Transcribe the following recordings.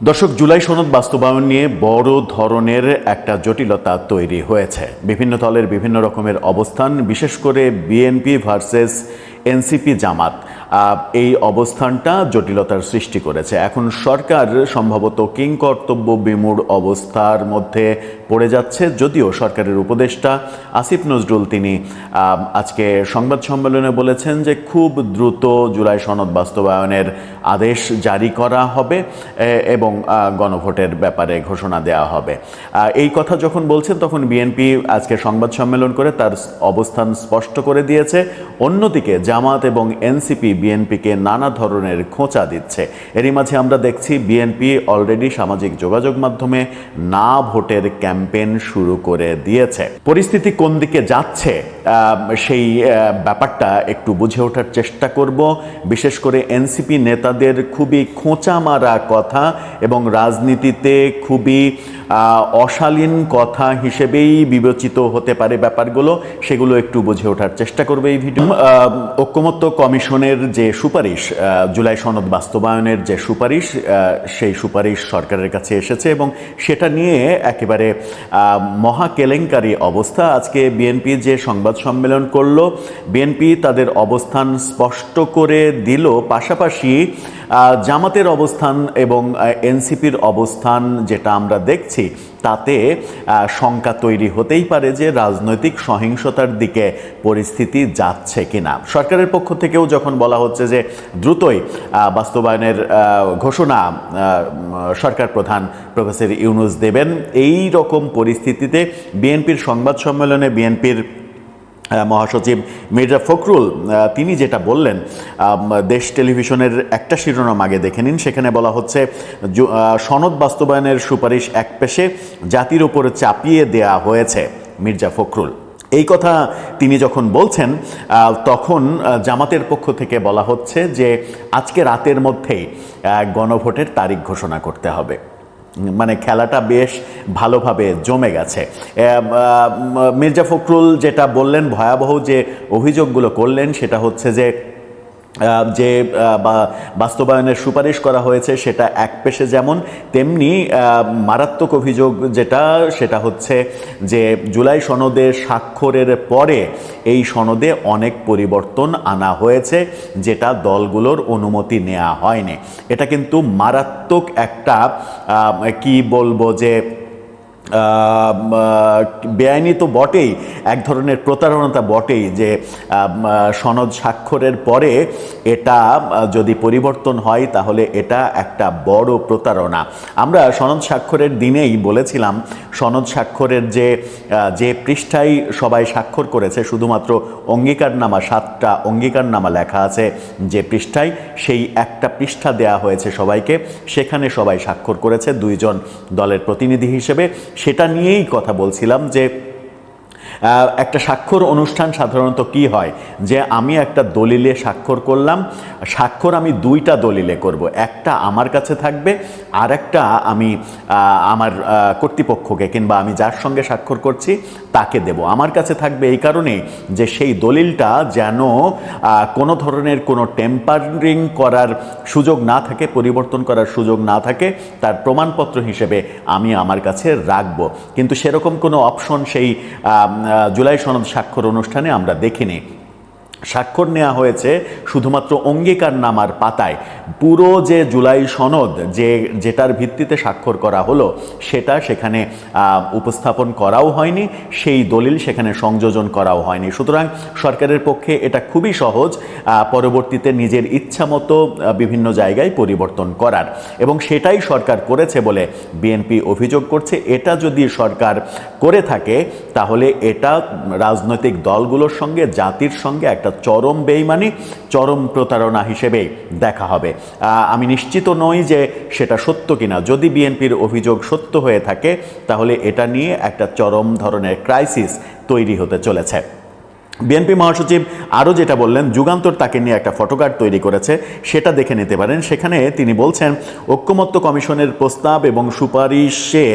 দর্শক, জুলাই সনদ বাস্তবায়ন নিয়ে বড় ধরনের একটা জটিলতা তৈরি হয়েছে। বিভিন্ন দলের বিভিন্ন রকমের অবস্থান, বিশেষ করে বিএনপি ভার্সেস এনসিপি জামাত, এই অবস্থানটা জটিলতার সৃষ্টি করেছে। এখন সরকার সম্ভবত কিংকর্তব্য বিমূঢ় অবস্থার মধ্যে পড়ে যাচ্ছে, যদিও সরকারের উপদেষ্টা আসিফ নজরুল তিনি আজকে সংবাদ সম্মেলনে বলেছেন যে খুব দ্রুত জুলাই সনদ বাস্তবায়নের আদেশ জারি করা হবে এবং গণভোটের ব্যাপারে ঘোষণা দেওয়া হবে। এই কথা যখন বলছেন তখন বিএনপি আজকে সংবাদ সম্মেলন করে তার অবস্থান স্পষ্ট করে দিয়েছে। অন্যদিকে জামাত এবং এনসিপি বিএনপিকে নানা ধরনের খোঁচা দিচ্ছে। এরই মাঝে আমরা দেখছি বিএনপি অলরেডি সামাজিক যোগাযোগ মাধ্যমে না ভোটের ক্যাম্পেইন শুরু করে দিয়েছে। পরিস্থিতি কোন দিকে যাচ্ছে সেই ব্যাপারটা একটু বুঝে ওঠার চেষ্টা করব। বিশেষ করে এনসিপি নেতাদের খুবই খোঁচা মারা কথা এবং রাজনীতিতে খুবই অশালীন কথা হিসেবেই বিবেচিত হতে পারে ব্যাপারগুলো, সেগুলো একটু বুঝে ওঠার চেষ্টা করবে এই ভিডিও। ঐকমত্য কমিশনের যে সুপারিশ, জুলাই সনদ বাস্তবায়নের যে সুপারিশ, সেই সুপারিশ সরকারের কাছে এসেছে এবং সেটা নিয়ে একেবারে মহা কেলেঙ্কারি অবস্থা। আজকে বিএনপি যে সংবাদ সম্মেলন করলো, বিএনপি তাদের অবস্থান স্পষ্ট করে দিল, পাশাপাশি জামাতের অবস্থান এবং এনসিপির অবস্থান যেটা আমরা দেখছি তাতে শঙ্কা তৈরি হতেই পারে যে রাজনৈতিক সহিংসতার দিকে পরিস্থিতি যাচ্ছে কিনা। সরকারের পক্ষ থেকেও যখন বলা হচ্ছে যে দ্রুতই বাস্তবায়নের ঘোষণা সরকার প্রধান প্রফেসর ইউনূস দেবেন, এই রকম পরিস্থিতিতে বিএনপির সংবাদ সম্মেলনে বিএনপির মহাসচিব মির্জা ফখরুল তিনি যেটা বললেন, দেশ টেলিভিশনের একটা শিরোনাম আগে দেখে নিন। সেখানে বলা হচ্ছে সনদ বাস্তবায়নের সুপারিশ একপেশে জাতির উপরে চাপিয়ে দেয়া হয়েছে। মির্জা ফখরুল এই কথা তিনি যখন বলছেন তখন জামাতের পক্ষ থেকে বলা হচ্ছে যে আজকে রাতের মধ্যেই গণভোটের তারিখ ঘোষণা করতে হবে। মানে খেলাটা বেশ ভালোভাবে জমে গেছে। মির্জা ফখরুল যেটা বললেন, ভয়াবহ যে অভিযোগগুলো করলেন, সেটা হচ্ছে যে বাস্তবায়নের সুপারিশ করা হয়েছে সেটা একপেশে যেমন, তেমনি মারাত্মক অভিযোগ সেটা হচ্ছে যে জুলাই সনদে স্বাক্ষরের পরে এই সনদে অনেক পরিবর্তন আনা হয়েছে যেটা দলগুলোর অনুমতি নেওয়া হয়নি। এটা কিন্তু মারাত্মক একটা কি বলবো যে বেআইনি তো বটেই, এক ধরনের প্রতারণা বটেই যে সনদ স্বাক্ষরের পরে এটা যদি পরিবর্তন হয় তাহলে এটা একটা বড় প্রতারণা। আমরা সনদ স্বাক্ষরের দিনেই বলেছিলাম সনদ স্বাক্ষরের যে পৃষ্ঠায় সবাই স্বাক্ষর করেছে, শুধুমাত্র অঙ্গীকারনামা, 7টা অঙ্গীকারনামা লেখা আছে যে পৃষ্ঠায়, সেই একটা পৃষ্ঠা দেয়া হয়েছে সবাইকে, সেখানে সবাই স্বাক্ষর করেছে 2 জন দলের প্রতিনিধি হিসেবে। সেটা নিয়েই কথা বলছিলাম যে একটা স্বাক্ষর অনুষ্ঠান সাধারণত কি হয় যে আমি একটা দলিলে স্বাক্ষর করলাম, স্বাক্ষর আমি 2টা দলিলে করব, একটা আমার কাছে থাকবে আর একটা আমি আমার কর্তৃপক্ষকে কিংবা আমি যার সঙ্গে স্বাক্ষর করছি তাকে দেব। আমার কাছে থাকবে এই কারণে যে সেই দলিলটা যেন কোনো ধরনের কোনো টেম্পারিং করার সুযোগ না থাকে, পরিবর্তন করার সুযোগ না থাকে, তার প্রমাণপত্র হিসেবে আমি আমার কাছে রাখব। কিন্তু সেরকম কোনো অপশন সেই জুলাই সনদ স্বাক্ষর অনুষ্ঠানে আমরা দেখিনি। স্বাক্ষর নেওয়া হয়েছে শুধুমাত্র অঙ্গীকারনামার পাতায়। পুরো যে জুলাই সনদ যেটার ভিত্তিতে স্বাক্ষর করা হলো সেটা সেখানে উপস্থাপন করাও হয়নি, সেই দলিল সেখানে সংযোজন করাও হয়নি। সুতরাং সরকারের পক্ষে এটা খুবই সহজ পরবর্তীতে নিজের ইচ্ছা মতো বিভিন্ন জায়গায় পরিবর্তন করার, এবং সেটাই সরকার করেছে বলে বিএনপি অভিযোগ করছে। এটা যদি সরকার করে থাকে তাহলে এটা রাজনৈতিক দলগুলোর সঙ্গে, জাতির সঙ্গে একটা চরম বেইমানি, চরম প্রতারণা হিসেবে দেখা হবে। আমি নিশ্চিত নই যে সেটা সত্য কিনা। যদি বিএনপির অভিযোগ সত্য হয়ে থাকে তাহলে এটা নিয়ে একটা চরম ধরনের ক্রাইসিস তৈরি হতে চলেছে। বিএনপি মহাসচিব আরও যেটা বললেন, যুগান্তর তাকে নিয়ে একটা ফটোকার্ড তৈরি করেছে, সেটা দেখে নিতে পারেন। সেখানে তিনি বলছেন ঐকমত্য কমিশনের প্রস্তাব এবং সুপারিশে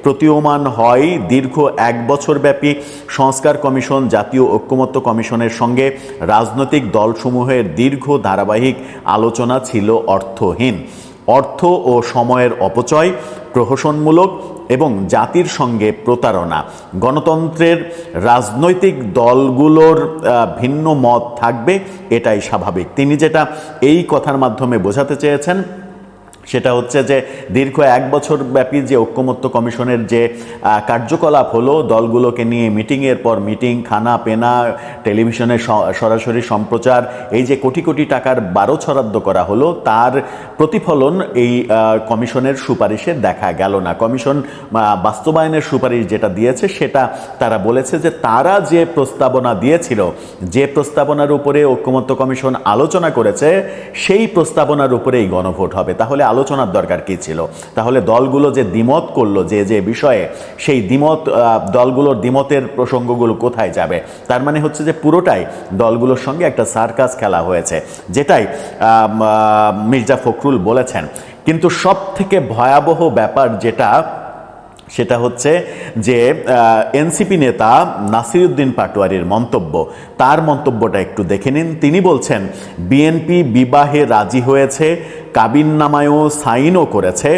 প্রতীয়মান হয় দীর্ঘ 1 বছরব্যাপী সংস্কার কমিশন জাতীয় ঐকমত্য কমিশনের সঙ্গে রাজনৈতিক দলসমূহের দীর্ঘ ধারাবাহিক আলোচনা ছিল অর্থহীন। অর্থ ও সময়ের অপচয়, প্রহসনমূলক এবং জাতির সঙ্গে প্রতারণা। গণতন্ত্রের রাজনৈতিক দলগুলোর ভিন্ন মত থাকবে, এটাই স্বাভাবিক। তিনি যেটা এই কথার মাধ্যমে বোঝাতে চেয়েছেন সেটা হচ্ছে যে দীর্ঘ 1 বছর ব্যাপী যে ঐকমত্য কমিশনের যে কার্যকলাপ হলো, দলগুলোকে নিয়ে মিটিংয়ের পর মিটিং, খানা পেনা, টেলিভিশনে সরাসরি সম্প্রচার, এই যে কোটি কোটি টাকার বারোছড়াদ্দ করা হলো, তার প্রতিফলন এই কমিশনের সুপারিশে দেখা গেল না। কমিশন বাস্তবায়নের সুপারিশ যেটা দিয়েছে সেটা তারা বলেছে যে তারা যে প্রস্তাবনা দিয়েছিল, যে প্রস্তাবনার উপরে ঐকমত্য কমিশন আলোচনা করেছে, সেই প্রস্তাবনার উপরেই গণভোট হবে। তাহলে আলোচনার দরকার কি ছিল? তাহলে দলগুলো যে দ্বিমত করলো যে যে বিষয়ে, সেই দ্বিমত, দলগুলোর দ্বিমতের প্রসঙ্গগুলো কোথায় যাবে? তার মানে হচ্ছে যে পুরোটাই দলগুলোর সঙ্গে একটা সার্কাস খেলা হয়েছে, যেটাই মির্জা ফখরুল বলেছেন। কিন্তু সব থেকে ভয়াবহ ব্যাপার যেটা, সেটা হচ্ছে যে এনসিপি নেতা নাসিরউদ্দিন পাটোয়ারির মন্তব্য। তার মন্তব্যটা একটু দেখে নিন। তিনি বলছেন, বিএনপি বিবাহে রাজি হয়েছে, কাবিননামায়ও সাইনও করেছে,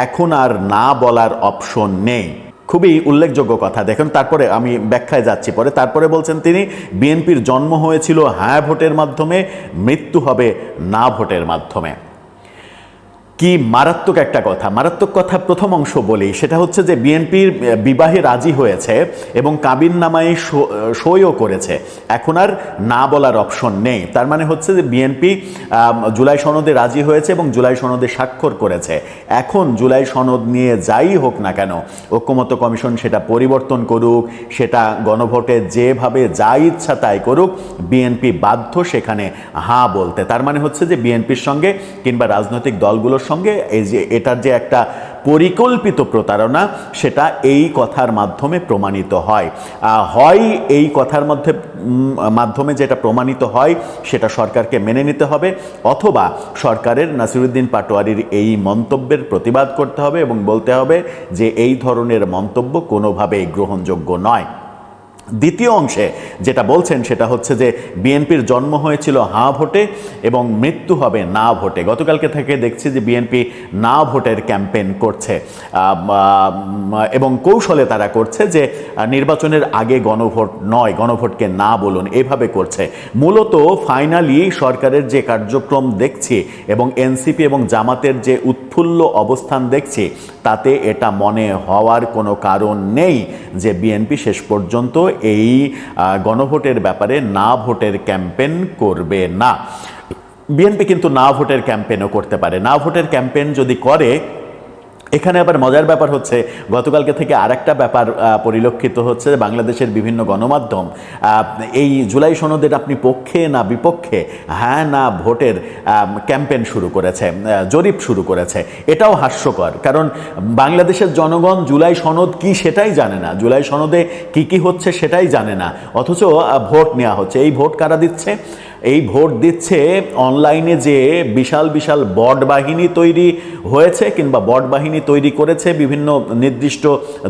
এখন আর না বলার অপশন নেই। খুবই উল্লেখযোগ্য কথা। দেখুন, তারপরে আমি ব্যাখ্যায় যাচ্ছি পরে। তারপরে বলছেন তিনি, বিএনপির জন্ম হয়েছিল হ্যাঁ ভোটের মাধ্যমে, মৃত্যু হবে না ভোটের মাধ্যমে। কি মারাত্মক একটা কথা! মারাত্মক কথা প্রথম অংশ বলি, সেটা হচ্ছে যে বিএনপির বিবাহে রাজি হয়েছে এবং কাবিননামায় সইও করেছে, এখন আর না বলার অপশন নেই। তার মানে হচ্ছে যে বিএনপি জুলাই সনদে রাজি হয়েছে এবং জুলাই সনদে স্বাক্ষর করেছে। এখন জুলাই সনদ নিয়ে যাই হোক না কেন, ঐকমত্য কমিশন সেটা পরিবর্তন করুক, সেটা গণভোটে যেভাবে যা ইচ্ছা তাই করুক, বিএনপি বাধ্য সেখানে হ্যাঁ বলতে। তার মানে হচ্ছে যে বিএনপির সঙ্গে কিংবা রাজনৈতিক দলগুলোর সঙ্গে এই যে এটার যে একটা পরিকল্পিত প্রতারণা, সেটা এই কথার মাধ্যমে প্রমাণিত হয়। এই কথার মাধ্যমে যেটা প্রমাণিত হয় সেটা সরকারকে মেনে নিতে হবে, অথবা সরকারের নাসিরউদ্দিন পাটোয়ারির এই মন্তব্যের প্রতিবাদ করতে হবে এবং বলতে হবে যে এই ধরনের মন্তব্য কোনোভাবেই গ্রহণযোগ্য নয়। দ্বিতীয় অংশে যেটা বলছেন সেটা হচ্ছে যে বিএনপির জন্ম হয়েছিল হ্যাঁ ভোটে এবং মৃত্যু হবে না ভোটে। গতকালকে থেকে দেখছি যে বিএনপি না ভোটের ক্যাম্পেইন করছে এবং কৌশলে তারা করছে যে নির্বাচনের আগে গণভোট নয়, গণভোটকে না বলুন, এভাবে করছে। মূলত ফাইনালি সরকারের যে কার্যক্রম দেখছি এবং এনসিপি এবং জামাতের যে উৎফুল্ল অবস্থান দেখছি, তাতে এটা মনে হওয়ার কোনো কারণ নেই যে বিএনপি শেষ পর্যন্ত এই গণভোটের ব্যাপারে না ভোটের ক্যাম্পেইন করবে না। বিএনপি কিন্তু না ভোটের ক্যাম্পেইনও করতে পারে। না ভোটের ক্যাম্পেইন যদি করে, এখানে আবার মজার ব্যাপার হচ্ছে, গতকালকে থেকে আরেকটা ব্যাপার পরিলক্ষিত হচ্ছে, বাংলাদেশের বিভিন্ন গণমাধ্যম এই জুলাই সনদের আপনি পক্ষে না বিপক্ষে, হ্যাঁ না ভোটের ক্যাম্পেইন শুরু করেছে, জরিপ শুরু করেছে। এটাও হাস্যকর, কারণ বাংলাদেশের জনগণ জুলাই সনদ কি সেটাই জানে না, জুলাই সনদে কি কি হচ্ছে সেটাই জানে না, অথচ ভোট নেওয়া হচ্ছে। এই ভোট কারা দিচ্ছে? এই ভোট দিচ্ছে অনলাইনে যে বিশাল বিশাল বট বাহিনী তৈরি হয়েছে কিংবা বট বাহিনী তৈরি করেছে বিভিন্ন নির্দিষ্ট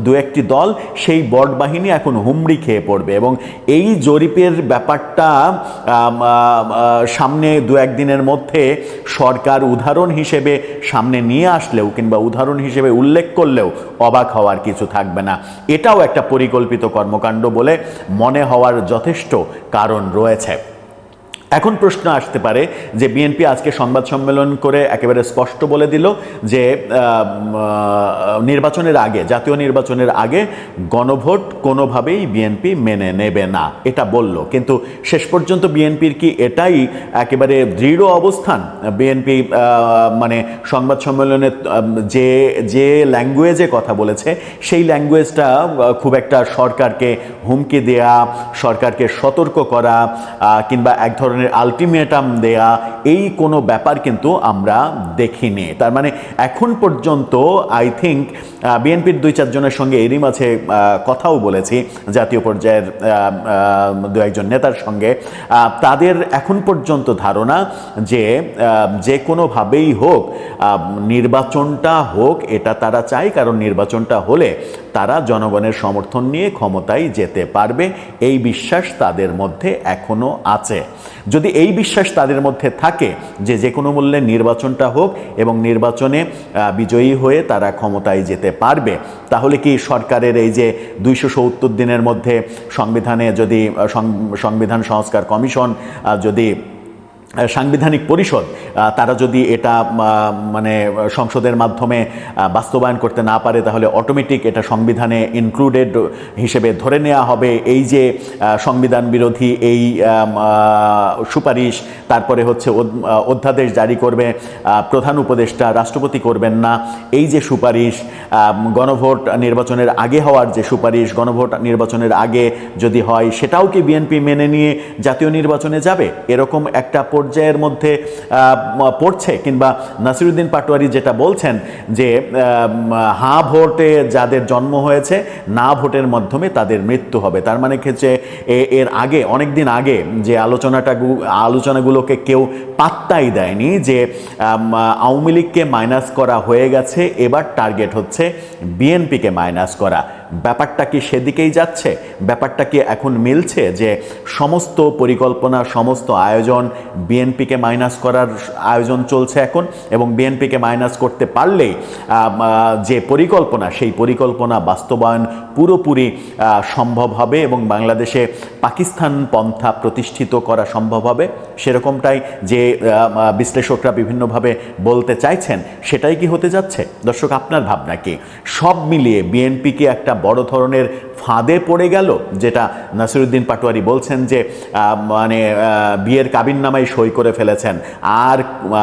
দু একটি দল, সেই বট বাহিনী এখন হুমড়ি খেয়ে পড়বে। এবং এই জরিপের ব্যাপারটা সামনে দু একদিনের মধ্যে সরকার উদাহরণ হিসেবে সামনে নিয়ে আসলেও কিংবা উদাহরণ হিসেবে উল্লেখ করলেও অবাক হওয়ার কিছু থাকবে না। এটাও একটা পরিকল্পিত কর্মকাণ্ড বলে মনে হওয়ার যথেষ্ট কারণ রয়েছে। এখন প্রশ্ন আসতে পারে যে বিএনপি আজকে সংবাদ সম্মেলন করে একেবারে স্পষ্ট বলে দিল যে নির্বাচনের আগে, জাতীয় নির্বাচনের আগে গণভোট কোনোভাবেই বিএনপি মেনে নেবে না, এটা বলল। কিন্তু শেষ পর্যন্ত বিএনপির কি এটাই একেবারে দৃঢ় অবস্থান? বিএনপি মানে সংবাদ সম্মেলনে যে যে ল্যাঙ্গুয়েজে কথা বলেছে, সেই ল্যাঙ্গুয়েজটা খুব একটা সরকারকে হুমকি দেয়া, সরকারকে সতর্ক করা কিংবা এক ধরনের আলটিমেটাম দেয়া, এই কোনো ব্যাপার কিন্তু আমরা দেখিনি। তার মানে এখন পর্যন্ত আই থিঙ্ক বিএনপির 2-4 জনের সঙ্গে এরই মাঝে কথাও বলেছি, জাতীয় পর্যায়ের 2-1 নেতার সঙ্গে, তাদের এখন পর্যন্ত ধারণা যে যে কোনোভাবেই হোক নির্বাচনটা হোক, এটা তারা চায়। কারণ নির্বাচনটা হলে তারা জনগণের সমর্থন নিয়ে ক্ষমতায় যেতে পারবে, এই বিশ্বাস তাদের মধ্যে এখনো আছে। যদি এই বিশ্বাস তাদের মধ্যে থাকে যে যে কোনো মূল্যে নির্বাচনটা হোক এবং নির্বাচনে বিজয়ী হয়ে তারা ক্ষমতায় যেতে পারবে, তাহলে কি সরকারের এই যে 270 দিনের মধ্যে সংবিধানে যদি সংবিধান সংস্কার কমিশন যদি সাংবিধানিক পরিষদ তারা যদি এটা মানে সংসদের মাধ্যমে বাস্তবায়ন করতে না পারে, তাহলে অটোমেটিক এটা সংবিধানে ইনক্লুডেড হিসেবে ধরে নেওয়া হবে। এই যে সংবিধান বিরোধী এই সুপারিশ, তারপরে হচ্ছে অধ্যাদেশ জারি করবে প্রধান উপদেষ্টা, রাষ্ট্রপতি করবেন না, এই যে সুপারিশ, গণভোট নির্বাচনের আগে হওয়ার যে সুপারিশ, গণভোট নির্বাচনের আগে যদি হয় সেটাও কি বিএনপি মেনে নিয়ে জাতীয় নির্বাচনে যাবে? এরকম একটা পর্যায়ের মধ্যে পড়ছে। কিংবা নাসিরুদ্দিন পাটোয়ারি যেটা বলছেন যে হ্যাঁ ভোটে যাদের জন্ম হয়েছে, না ভোটের মাধ্যমে তাদের মৃত্যু হবে। তার মানে ক্ষেত্রে এর আগে, অনেক দিন আগে যে আলোচনাগুলোকে কেউ পাত্তাই দেয়নি যে আওয়ামী লীগকে মাইনাস করা হয়ে গেছে, এবার টার্গেট হচ্ছে বিএনপিকে মাইনাস করা। ব্যাপারটা কি সেদিকেই যাচ্ছে? ব্যাপারটা কি এখন মিলছে যে সমস্ত পরিকল্পনা, সমস্ত আয়োজন বিএনপিকে মাইনাস করার আয়োজন চলছে এখন, এবং বিএনপিকে মাইনাস করতে পারলেই যে পরিকল্পনা, সেই পরিকল্পনা বাস্তবায়ন পুরোপুরি সম্ভব হবে এবং বাংলাদেশে পাকিস্তান পন্থা প্রতিষ্ঠিত করা সম্ভব হবে? সেরকমটাই যে বিশ্লেষকরা বিভিন্নভাবে বলতে চাইছেন, সেটাই কি হতে যাচ্ছে? দর্শক, আপনার ভাবনা কি? সব মিলিয়ে বিএনপি কি একটা বড় ধরনের ফাঁদে পড়ে গেল, যেটা নাসিরুদ্দিন পাটোয়ারি বলছেন যে মানে বিয়ের কাবিননামায় সই করে ফেলেছেন, আর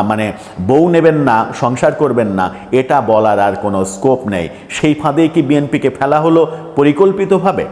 মানে বউ নেবেন না, সংসার করবেন না, এটা বলার আর কোনো স্কোপ নেই? সেই ফাঁদেই কি বিএনপিকে ফেলা হলো পরিকল্পিতভাবে?